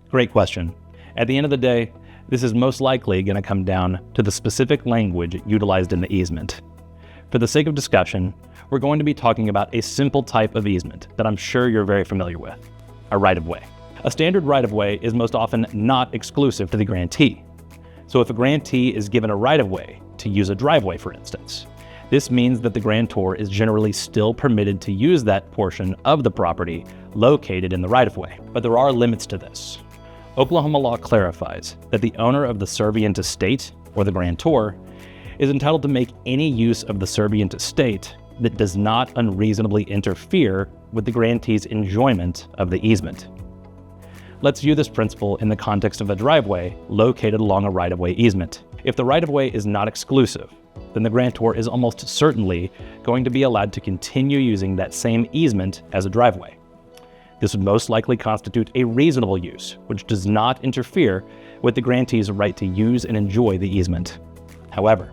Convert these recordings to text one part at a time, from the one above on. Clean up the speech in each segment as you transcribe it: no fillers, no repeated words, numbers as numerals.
Great question. At the end of the day, this is most likely going to come down to the specific language utilized in the easement. For the sake of discussion, we're going to be talking about a simple type of easement that I'm sure you're very familiar with, a right-of-way. A standard right-of-way is most often not exclusive to the grantee. So if a grantee is given a right-of-way to use a driveway, for instance, this means that the grantor is generally still permitted to use that portion of the property located in the right-of-way. But there are limits to this. Oklahoma law clarifies that the owner of the servient estate, or the grantor, is entitled to make any use of the servient estate that does not unreasonably interfere with the grantee's enjoyment of the easement. Let's view this principle in the context of a driveway located along a right-of-way easement. If the right-of-way is not exclusive, then the grantor is almost certainly going to be allowed to continue using that same easement as a driveway. This would most likely constitute a reasonable use, which does not interfere with the grantee's right to use and enjoy the easement. However,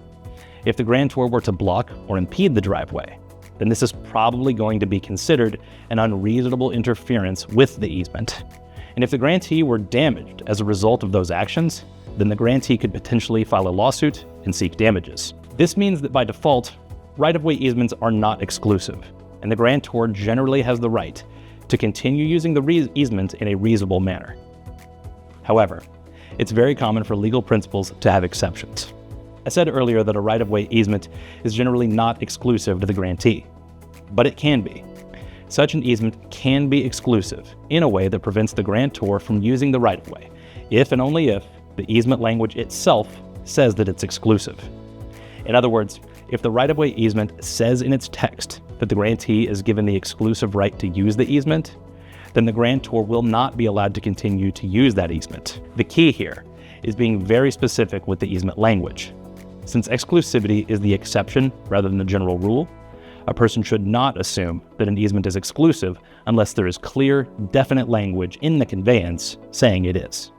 if the grantor were to block or impede the driveway, then this is probably going to be considered an unreasonable interference with the easement. And if the grantee were damaged as a result of those actions, then the grantee could potentially file a lawsuit and seek damages. This means that by default, right-of-way easements are not exclusive, and the grantor generally has the right to continue using the easement in a reasonable manner. However, it's very common for legal principles to have exceptions. I said earlier that a right-of-way easement is generally not exclusive to the grantee, but it can be. Such an easement can be exclusive in a way that prevents the grantor from using the right-of-way, if and only if the easement language itself says that it's exclusive. In other words, if the right-of-way easement says in its text that the grantee is given the exclusive right to use the easement, then the grantor will not be allowed to continue to use that easement. The key here is being very specific with the easement language. Since exclusivity is the exception rather than the general rule, a person should not assume that an easement is exclusive unless there is clear, definite language in the conveyance saying it is.